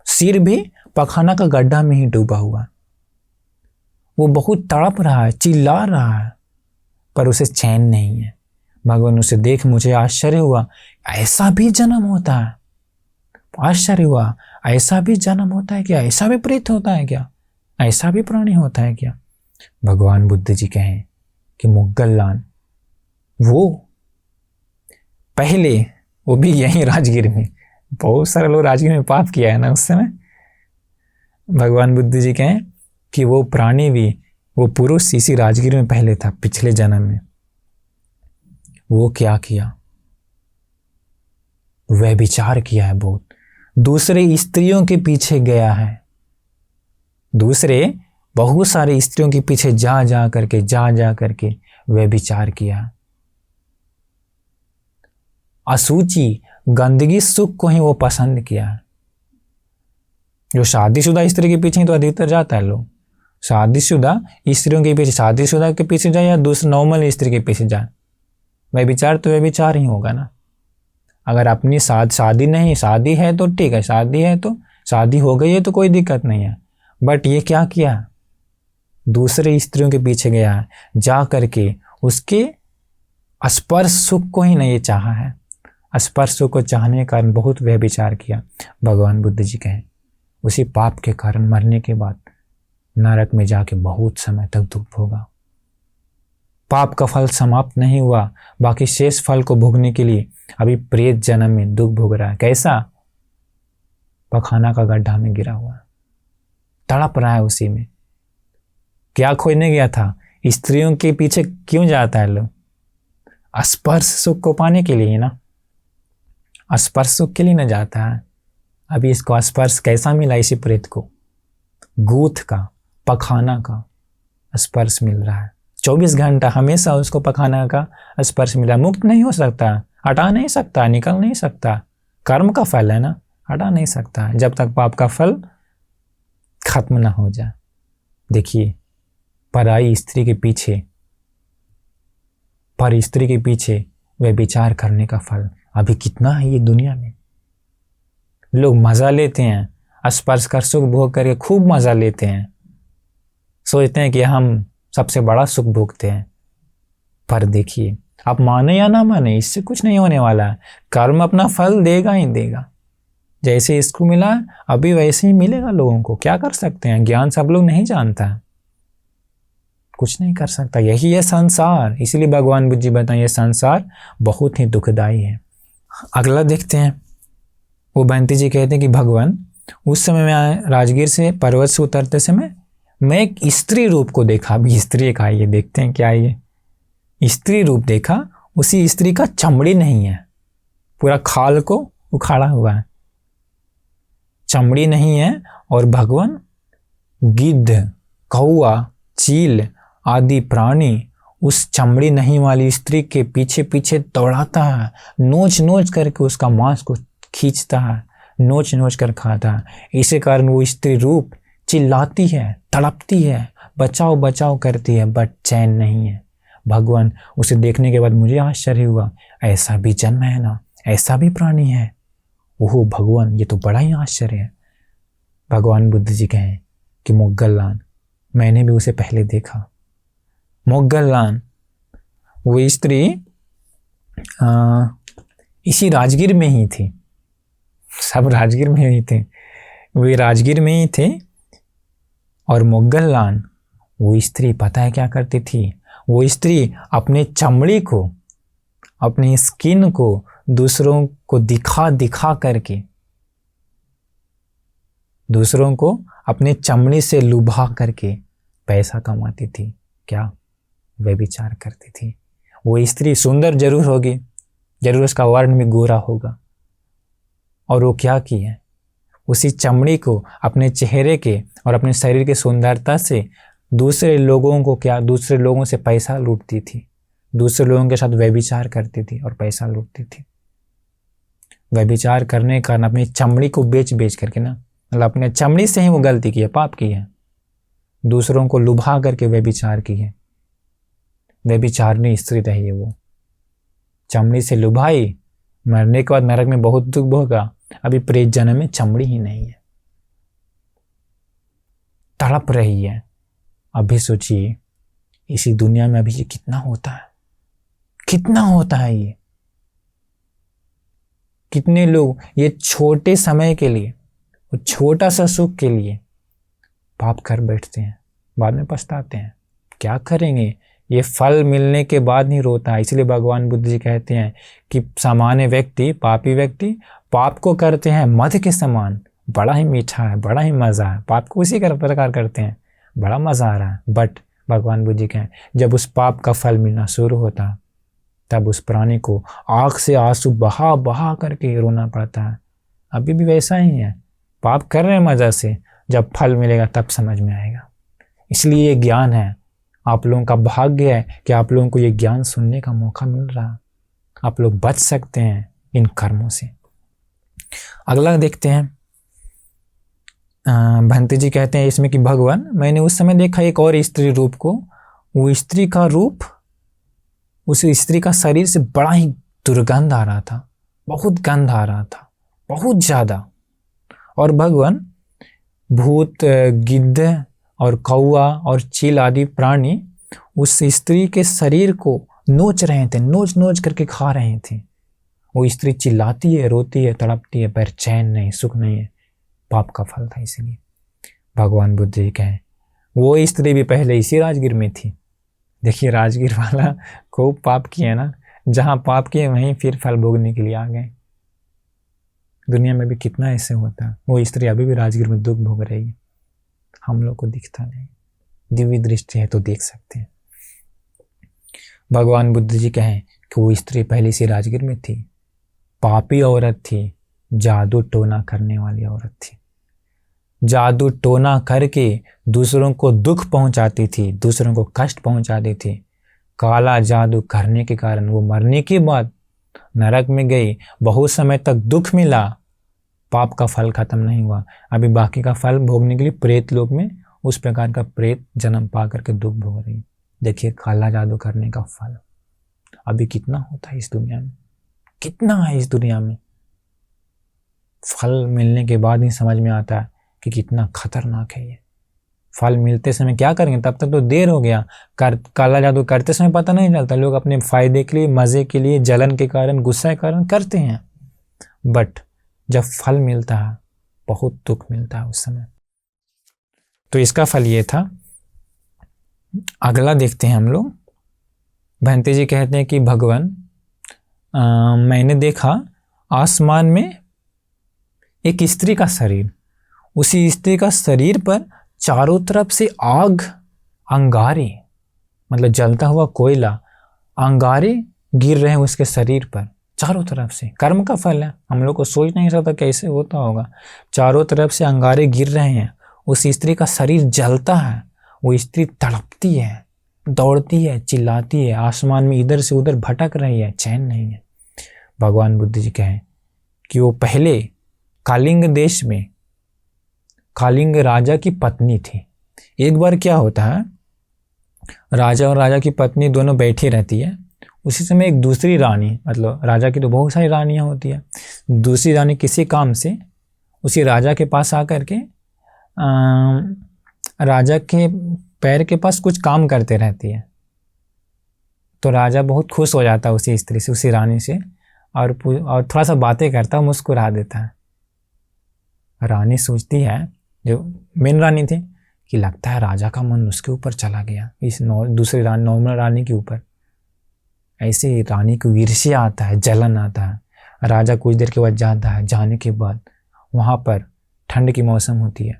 [SPEAKER 1] सिर भी पखाना का गड्ढा में ही डूबा हुआ है। वो बहुत तड़प रहा है, चिल्ला रहा है, पर उसे चैन नहीं है। भगवान उसे देख मुझे आश्चर्य हुआ, ऐसा भी जन्म होता है। आश्चर्य हुआ, ऐसा भी जन्म होता है क्या? ऐसा भी प्रेत होता है क्या? ऐसा भी प्राणी होता है क्या? भगवान बुद्ध जी कहें कि मोगल्लान, वो पहले, वो भी यहीं राजगीर में, बहुत सारे लोग राजगीर में पाप किया है ना उस समय। भगवान बुद्ध जी कहें कि वो प्राणी भी, वो पुरुष इसी राजगीर में पहले था पिछले जन्म में। वो क्या किया? वह विचार किया है बहुत, दूसरे स्त्रियों के पीछे गया है, दूसरे बहुत सारे स्त्रियों के पीछे जा जा करके वह विचार किया। असूची गंदगी सुख को ही वो पसंद किया है। जो शादीशुदा स्त्री के पीछे तो अधिकतर जाता है लोग, शादीशुदा स्त्रियों के पीछे, शादीशुदा के पीछे जाए या दूसरे नॉर्मल स्त्री के पीछे जाए, वह विचार तो वह विचार ही होगा ना। अगर अपनी शादी नहीं, शादी है तो ठीक है, शादी है तो शादी हो गई है तो कोई दिक्कत नहीं है, बट ये क्या किया? दूसरे स्त्रियों के पीछे गया है, जा करके उसके स्पर्श सुख को ही नहीं चाहा है, स्पर्श सुख को चाहने के कारण बहुत वह विचार किया। भगवान बुद्ध जी कहें उसी पाप के कारण मरने के बाद नरक में जाके बहुत समय तक दुख भोगा। पाप का फल समाप्त नहीं हुआ, बाकी शेष फल को भोगने के लिए अभी प्रेत जन्म में दुख भोग रहा है। कैसा? पखाना का गड्ढा में गिरा हुआ, तड़प रहा है उसी में। क्या खोजने गया था? स्त्रियों के पीछे क्यों जाता है लोग? स्पर्श सुख को पाने के लिए ना, स्पर्श सुख के लिए न जाता है। अभी इसको स्पर्श कैसा मिला इसी प्रेत को? गूथ का, पखाना का स्पर्श मिल रहा है। 24 घंटा हमेशा उसको पखाना का स्पर्श मिला। मुक्त नहीं हो सकता, हटा नहीं सकता, निकल नहीं सकता। कर्म का फल है ना, हटा नहीं सकता जब तक पाप का फल खत्म ना हो जाए। देखिए पराई स्त्री के पीछे, पर स्त्री के पीछे वह विचार करने का फल अभी कितना है ये दुनिया में। लोग मजा लेते हैं, स्पर्श कर सुख भोग करके खूब मजा लेते हैं, सोचते हैं कि हम सबसे बड़ा सुख भोगते हैं। पर देखिए आप माने या ना माने, इससे कुछ नहीं होने वाला है। कर्म अपना फल देगा ही देगा। जैसे इसको मिला अभी वैसे ही मिलेगा लोगों को। क्या कर सकते हैं? ज्ञान सब लोग नहीं जानता, कुछ नहीं कर सकता। यही है संसार। इसलिए भगवान बुद्ध जी बताएं ये संसार बहुत ही दुखदाई है। अगला देखते हैं। वो बंती जी कहते हैं कि भगवान उस समय मैं राजगीर से पर्वत से उतरते समय मैं एक स्त्री रूप को देखा। अभी स्त्री एक आई है, देखते हैं क्या है ये। स्त्री रूप देखा, उसी स्त्री का चमड़ी नहीं है, पूरा खाल को उखाड़ा हुआ है, चमड़ी नहीं है। और भगवान गिद्ध, कौआ, चील आदि प्राणी उस चमड़ी नहीं वाली स्त्री के पीछे पीछे दौड़ाता है, नोच नोच करके उसका मांस को खींचता है, नोच नोच कर खाता है। इसी कारण वो स्त्री रूप चिल्लाती है, तड़पती है, बचाओ बचाओ करती है, बट चैन नहीं है। भगवान उसे देखने के बाद मुझे आश्चर्य हुआ, ऐसा भी जन्म है ना, ऐसा भी प्राणी है। ओह भगवान, ये तो बड़ा ही आश्चर्य है। भगवान बुद्ध जी कहें कि मोगल्लान, मैंने भी उसे पहले देखा। मोगल्लान वो स्त्री इसी राजगीर में ही थी, सब राजगीर में ही थे, वे राजगीर में ही थे। और मोगल्लान वो स्त्री पता है क्या करती थी? वो स्त्री अपने चमड़ी को, अपनी स्किन को दूसरों को दिखा दिखा करके, दूसरों को अपने चमड़ी से लुभा करके पैसा कमाती थी। क्या? वे विचार करती थी। वो स्त्री सुंदर जरूर होगी, जरूर उसका वर्ण भी गोरा होगा, और वो क्या की है, उसी चमड़ी को अपने चेहरे के और अपने शरीर की सुंदरता से दूसरे लोगों से पैसा लूटती थी, दूसरे लोगों के साथ व्यभिचार करती थी और पैसा लूटती थी। व्यभिचार करने के कारण अपनी चमड़ी को बेच करके ना, मतलब अपने चमड़ी से ही वो गलती की है, पाप की है, दूसरों को लुभा करके व्यभिचार की है। व्यभिचारिणी स्त्री रही है वो, चमड़ी से लुभाई, मरने के बाद नरक में बहुत दुख भोगा, अभी प्रेत जन्म में चमड़ी ही नहीं है, तड़प रही है। अभी सोचिए इसी दुनिया में अभी ये कितना होता है, कितना होता है ये। कितने लोग ये छोटे समय के लिए, छोटा सा सुख के लिए पाप कर बैठते हैं, बाद में पछताते हैं। क्या करेंगे, ये फल मिलने के बाद नहीं रोता है। इसलिए भगवान बुद्ध जी कहते हैं कि सामान्य व्यक्ति, पापी व्यक्ति पाप को करते हैं मध के समान, बड़ा ही मीठा है, बड़ा ही मज़ा है, पाप को उसी प्रकार करते हैं, बड़ा मज़ा आ रहा है। बट भगवान बुद्ध जी कहें जब उस पाप का फल मिलना शुरू होता तब उस प्राणी को आँख से आंसू बहा बहा करके रोना पड़ता है। अभी भी वैसा ही है, पाप कर रहे हैं मज़ा से, जब फल मिलेगा तब समझ में आएगा। इसलिए ये ज्ञान है, आप लोगों का भाग्य है कि आप लोगों को ये ज्ञान सुनने का मौका मिल रहा है, आप लोग बच सकते हैं इन कर्मों से। अगला देखते हैं, भंते जी कहते हैं इसमें कि भगवान, मैंने उस समय देखा एक और स्त्री रूप को, वो स्त्री का रूप, उस स्त्री का शरीर से बड़ा ही दुर्गंध आ रहा था, बहुत गंध आ रहा था, बहुत ज़्यादा। और भगवान भूत, गिद्ध और कौआ और चील आदि प्राणी उस स्त्री के शरीर को नोच रहे थे, नोच नोच करके खा रहे थे। वो स्त्री चिल्लाती है, रोती है, तड़पती है, पर चैन नहीं, सुख नहीं है, पाप का फल था। इसलिए भगवान बुद्ध जी कहें वो स्त्री भी पहले इसी राजगीर में थी। देखिए राजगीर वाला खूब पाप किए ना, जहाँ पाप किए वहीं फिर फल भोगने के लिए आ गए। दुनिया में भी कितना ऐसे होता है। वो स्त्री अभी भी राजगीर में दुख भोग रही है, हम लोग को दिखता नहीं, दिव्य दृष्टि है तो देख सकते हैं। भगवान बुद्ध जी कहें कि वो स्त्री पहले से राजगीर में थी, पापी औरत थी, जादू टोना करने वाली औरत थी, जादू टोना करके दूसरों को दुख पहुंचाती थी, दूसरों को कष्ट पहुंचाती थी। काला जादू करने के कारण वो मरने के बाद नरक में गई, बहुत समय तक दुख मिला, पाप का फल खत्म नहीं हुआ, अभी बाकी का फल भोगने के लिए प्रेत लोक में उस प्रकार का प्रेत जन्म पा करके दुख भोग रही है। देखिए काला जादू करने का फल अभी कितना होता है इस दुनिया में, कितना है इस दुनिया में। फल मिलने के बाद ही समझ में आता है कि कितना खतरनाक है ये। फल मिलते समय क्या करेंगे, तब तक तो देर हो गया। काला जादू करते समय पता नहीं चलता, लोग अपने फायदे के लिए, मज़े के लिए, जलन के कारण, गुस्सा के कारण करते हैं, बट जब फल मिलता है बहुत दुख मिलता है उस समय। तो इसका फल ये था। अगला देखते हैं हम लोग। भंते जी कहते हैं कि भगवान, मैंने देखा आसमान में एक स्त्री का शरीर, उसी स्त्री का शरीर पर चारों तरफ से आग, अंगारे, मतलब जलता हुआ कोयला, अंगारे गिर रहे हैं उसके शरीर पर चारों तरफ से। कर्म का फल है, हम लोग को सोच नहीं सकता कैसे होता होगा। चारों तरफ से अंगारे गिर रहे हैं, उस स्त्री का शरीर जलता है, वो स्त्री तड़पती है, दौड़ती है, चिल्लाती है, आसमान में इधर से उधर भटक रही है, चैन नहीं है। भगवान बुद्ध जी कहें कि वो पहले कलिंग देश में कलिंग राजा की पत्नी थी। एक बार क्या होता है, राजा और राजा की पत्नी दोनों बैठी रहती है, उसी समय एक दूसरी रानी, मतलब राजा की तो बहुत सारी रानियां होती है, दूसरी रानी किसी काम से उसी राजा के पास आकर के राजा के पैर के पास कुछ काम करते रहती है। तो राजा बहुत खुश हो जाता है उसी स्त्री से, उसी रानी से, और थोड़ा सा बातें करता है, मुस्कुरा देता है। रानी सोचती है, जो मेन रानी थी, कि लगता है राजा का मन उसके ऊपर चला गया, इस दूसरी रानी, नॉर्मल रानी के ऊपर। ऐसे ही रानी को ईर्ष्या आता है, जलन आता है। राजा कुछ देर के बाद जाता है, जाने के बाद वहाँ पर ठंड की मौसम होती है,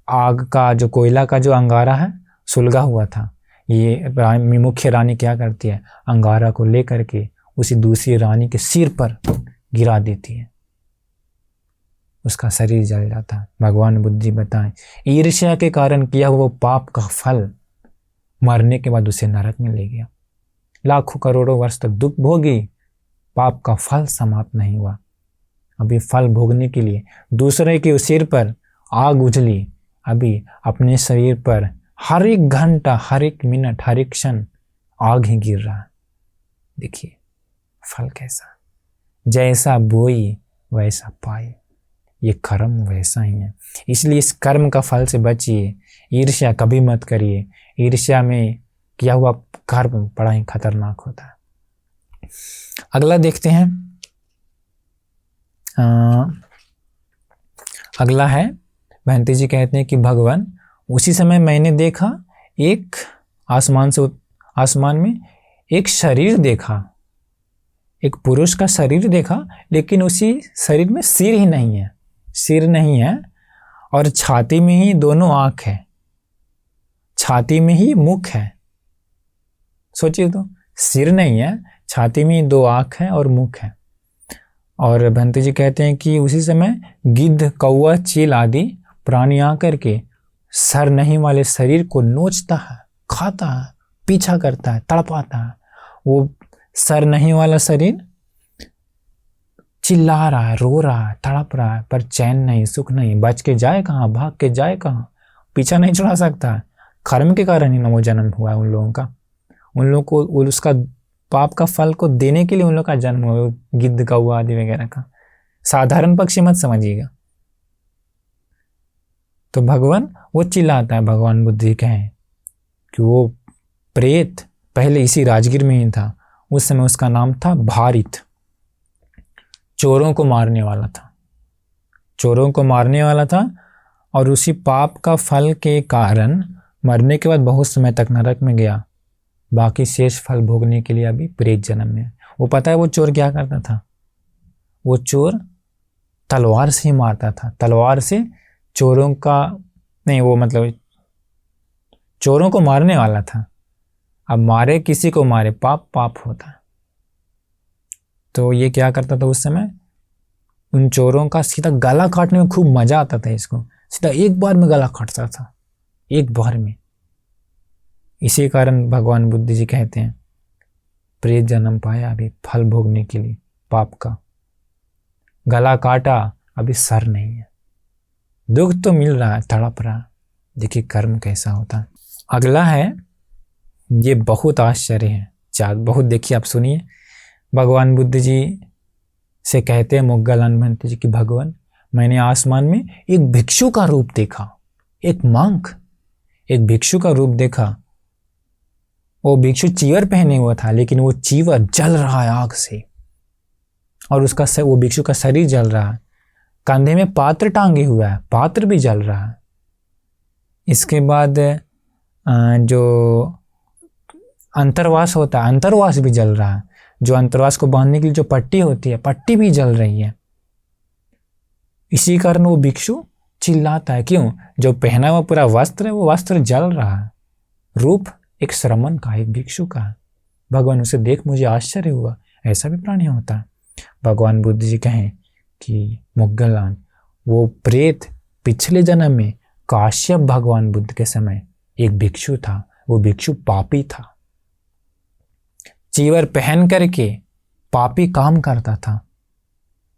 [SPEAKER 1] आग का जो कोयला का जो अंगारा है सुलगा हुआ था। ये मुख्य रानी क्या करती है, अंगारा को ले करके उसी दूसरी रानी के सिर पर गिरा देती है। उसका शरीर जल जाता है। भगवान बुद्ध जी बताएं, ईर्ष्या के कारण किया हुआ पाप का फल मरने के बाद उसे नरक में ले गया। लाखों करोड़ों वर्ष तक दुख भोगी, पाप का फल समाप्त नहीं हुआ। अभी फल भोगने के लिए दूसरे के सिर पर आग उजली, अभी अपने शरीर पर हर एक घंटा, हर एक मिनट, हर एक क्षण आग ही गिर रहा है। देखिए फल कैसा, जैसा बोई वैसा पाए, ये कर्म वैसा ही है। इसलिए इस कर्म का फल से बचिए, ईर्ष्या कभी मत करिए। ईर्ष्या में किया हुआ कर्म बड़ा ही खतरनाक होता है। अगला देखते हैं। अगला है, बहंती जी कहते हैं कि भगवान, उसी समय मैंने देखा एक आसमान में एक शरीर देखा, एक पुरुष का शरीर देखा, लेकिन उसी शरीर में सिर ही नहीं है, सिर नहीं है, और छाती में ही दोनों आंख है, छाती में ही मुख है। सोचिए तो, सिर नहीं है, छाती में ही दो आंख है और मुख है। और बहंती जी कहते हैं कि उसी समय गिद्ध, कौवा, चील आदि प्राणी आकर के सर नहीं वाले शरीर को नोचता है, खाता है, पीछा करता है, तड़पाता है। वो सर नहीं वाला शरीर चिल्ला रहा है, रो रहा है, तड़प रहा है, पर चैन नहीं, सुख नहीं। बच के जाए कहाँ, भाग के जाए कहाँ, पीछा नहीं छुड़ा सकता है। कर्म के कारण ही ना वो जन्म हुआ है उन लोगों का। उन लोगों को उसका पाप का फल को देने के लिए उन लोग का जन्म हुआ, गिद्ध, कौवा आदि वगैरह का। साधारण पक्षी मत समझिएगा। तो भगवान वो चिल्लाता है, भगवान बुद्ध जी कहें कि वो प्रेत पहले इसी राजगीर में ही था। उस समय उसका नाम था भारित, चोरों को मारने वाला था, चोरों को मारने वाला था। और उसी पाप का फल के कारण मरने के बाद बहुत समय तक नरक में गया। बाकी शेष फल भोगने के लिए अभी प्रेत जन्म में। वो पता है वो चोर क्या करता था? वो चोर तलवार से ही मारता था, तलवार से चोरों का नहीं, वो मतलब चोरों को मारने वाला था। अब मारे किसी को मारे, पाप पाप होता है। तो ये क्या करता था उस समय, उन चोरों का सीधा गला काटने में खूब मजा आता था इसको, सीधा एक बार में गला काटता था, एक बार में। इसी कारण भगवान बुद्ध जी कहते हैं प्रेत जन्म पाया अभी फल भोगने के लिए पाप का, गला काटा अभी सर नहीं है, दुख तो मिल रहा है, तड़प रहा है। देखिए कर्म कैसा होता है। अगला है, ये बहुत आश्चर्य है, बहुत देखिए, आप सुनिए। भगवान बुद्ध जी से कहते हैं मोग्गलान बहंती जी की भगवान, मैंने आसमान में एक भिक्षु का रूप देखा, एक मंक, एक भिक्षु का रूप देखा। वो भिक्षु चीवर पहने हुआ था, लेकिन वो चीवर जल रहा है आग से, और उसका वो भिक्षु का शरीर जल रहा है। कंधे में पात्र टांगे हुआ है, पात्र भी जल रहा है। इसके बाद जो अंतरवास होता है, अंतरवास भी जल रहा है। जो अंतरवास को बांधने के लिए जो पट्टी होती है, पट्टी भी जल रही है। इसी कारण वो भिक्षु चिल्लाता है, क्यों? जो पहना हुआ पूरा वस्त्र है, वो वस्त्र जल रहा है। रूप एक श्रमण का, एक भिक्षु का है। भगवान उसे देख मुझे आश्चर्य हुआ, ऐसा भी प्राणी होता है। भगवान बुद्ध जी कहें कि मोग्गलान, वो प्रेत पिछले जन्म में काश्यप भगवान बुद्ध के समय एक भिक्षु था। वो भिक्षु पापी था, चीवर पहन करके पापी काम करता था।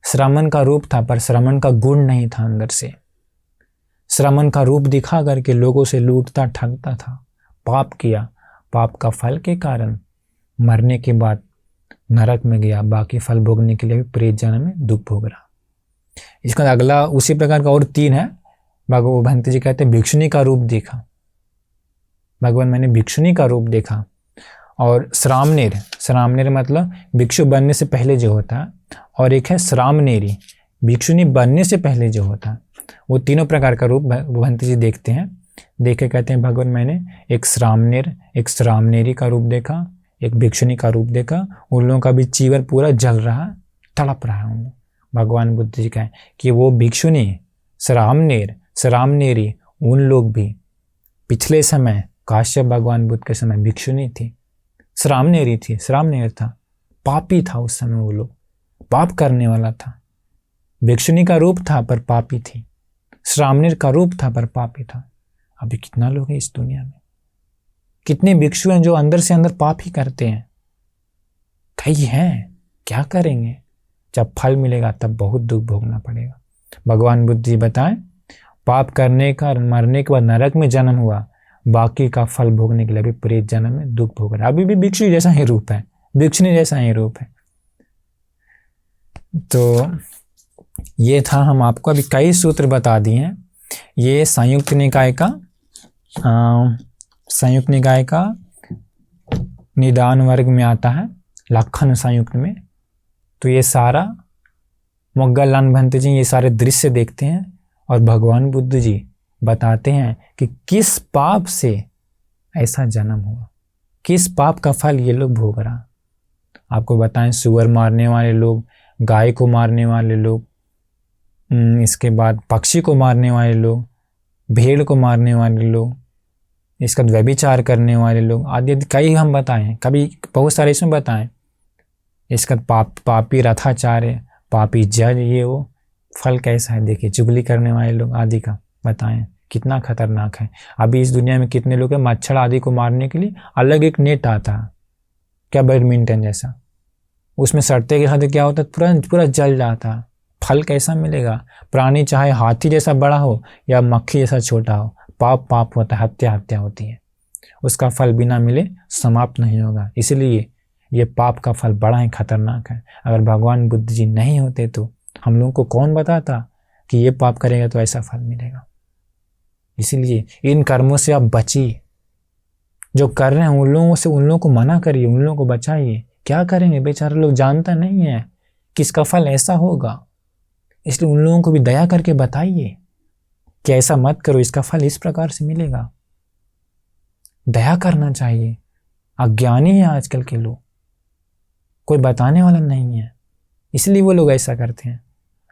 [SPEAKER 1] श्रमण का रूप था, पर श्रमण का गुण नहीं था अंदर से। श्रमण का रूप दिखा करके लोगों से लूटता, ठगता था, पाप किया। पाप का फल के कारण मरने के बाद नरक में गया, बाकी फल भोगने के लिए भी प्रेत जन्म में दुख भोग रहा। इसका अगला उसी प्रकार का और 3 है। भगवान बहंती जी कहते हैं भिक्षुनी का रूप देखा। भगवान मैंने भिक्षुनी का रूप देखा। और श्रामनेर मतलब भिक्षु बनने से पहले जो होता है, और एक है श्रामनेरी, भिक्षुनी बनने से पहले जो होता है। वो तीनों प्रकार का रूप बहंती जी देखते हैं। देखे कहते हैं भगवान मैंने एक श्रामनेरी का रूप देखा, एक भिक्षुनी का रूप देखा। उन लोगों का भी चीवर पूरा जल रहा, तड़प रहा है। उन भगवान बुद्ध जी कहें कि वो भिक्षुनी, श्रामनेरी, उन लोग भी पिछले समय काश्यप भगवान बुद्ध के समय भिक्षुनी थी, श्रामनेरी थी, श्रामनेर था, पापी था उस समय। वो लोग पाप करने वाला था। भिक्षुनी का रूप था पर पापी थी, श्रामणीर का रूप था पर पापी था। अभी कितना लोग हैं इस दुनिया में, कितने भिक्षु हैं जो अंदर से अंदर पाप ही करते हैं। कई हैं, क्या करेंगे, जब फल मिलेगा तब बहुत दुख भोगना पड़ेगा। भगवान बुद्ध जी बताएं, पाप करने का मरने के बाद नरक में जन्म हुआ, बाकी का फल भोगने के लिए भी प्रेत जन्म में दुख भोग रहा है। अभी भी भिक्षु जैसा ही रूप है, भिक्षुनी जैसा ही रूप है। तो ये था, हम आपको अभी कई सूत्र बता दिए हैं। ये संयुक्त निकाय का निदान वर्ग में आता है, लक्षण संयुक्त में। तो ये सारा मोग्गललान भंते जी ये सारे दृश्य देखते हैं और भगवान बुद्ध जी बताते हैं कि किस पाप से ऐसा जन्म हुआ, किस पाप का फल ये लोग भोग रहा। आपको बताएं, सुअर मारने वाले लोग, गाय को मारने वाले लोग, इसके बाद पक्षी को मारने वाले लोग, भेड़ को मारने वाले लोग, इसका व्यभिचार करने वाले लोग आदि कई हम बताएं, कभी बहुत सारे इसमें बताएं। इसका पापी रथाचार्य, पापी जज, ये वो फल कैसा है देखिए, चुगली करने वाले लोग आदि का बताएं कितना खतरनाक है। अभी इस दुनिया में कितने लोग हैं, मच्छर आदि को मारने के लिए अलग एक नेट आता है, क्या बैडमिंटन जैसा, उसमें सटते के साथ क्या होता है, पूरा जल जाता है। फल कैसा मिलेगा, प्राणी चाहे हाथी जैसा बड़ा हो या मक्खी जैसा छोटा हो, पाप होता है, हत्या होती है, उसका फल बिना मिले समाप्त नहीं होगा। इसलिए ये पाप का फल बड़ा ही खतरनाक है। अगर भगवान बुद्ध जी नहीं होते तो हम लोगों को कौन बताता कि ये पाप करेगा तो ऐसा फल मिलेगा। इसलिए इन कर्मों से आप बचिए, जो कर रहे हैं उन लोगों को मना करिए, उन लोगों को बचाइए। क्या करेंगे बेचारे लोग, जानता नहीं है कि इसका फल ऐसा होगा, इसलिए उन लोगों को भी दया करके बताइए कि ऐसा मत करो, इसका फल इस प्रकार से मिलेगा। दया करना चाहिए। अज्ञानी है आजकल के लोग, कोई बताने वाला नहीं है, इसलिए वो लोग ऐसा करते हैं।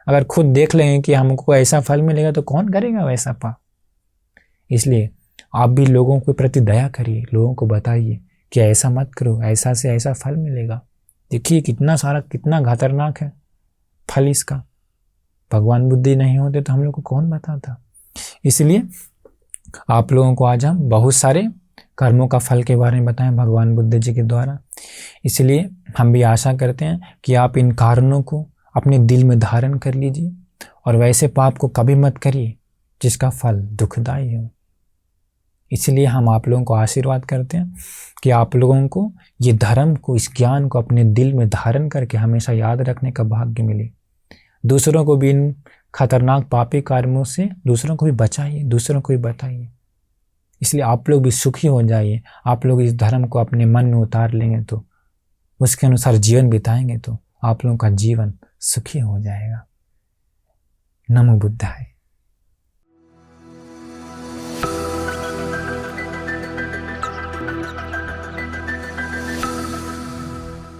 [SPEAKER 1] अगर खुद देख लें कि हमको ऐसा फल मिलेगा तो कौन करेगा वैसा पाप। इसलिए आप भी लोगों के प्रति दया करिए, लोगों को बताइए कि ऐसा मत करो, ऐसा से ऐसा फल मिलेगा। देखिए कितना खतरनाक है फल इसका। भगवान बुद्धि नहीं होते तो हम लोग को कौन बताता। इसलिए आप लोगों को आज हम बहुत सारे कर्मों का फल के बारे में बताएं भगवान बुद्ध जी के द्वारा। इसलिए हम भी आशा करते हैं कि आप इन कारणों को अपने दिल में धारण कर लीजिए और वैसे पाप को कभी मत करिए जिसका फल दुखदाई हो। इसलिए हम आप लोगों को आशीर्वाद करते हैं कि आप लोगों को ये धर्म को, इस ज्ञान को अपने दिल में धारण करके हमेशा याद रखने का भाग्य मिले। दूसरों को भी इन खतरनाक पापी कर्मों से दूसरों को भी बचाइए, दूसरों को भी बताइए। इसलिए आप लोग भी सुखी हो जाइए। आप लोग इस धर्म को अपने मन में उतार लेंगे तो उसके अनुसार जीवन बिताएंगे तो आप लोगों का जीवन सुखी हो जाएगा। नमो बुद्धाय।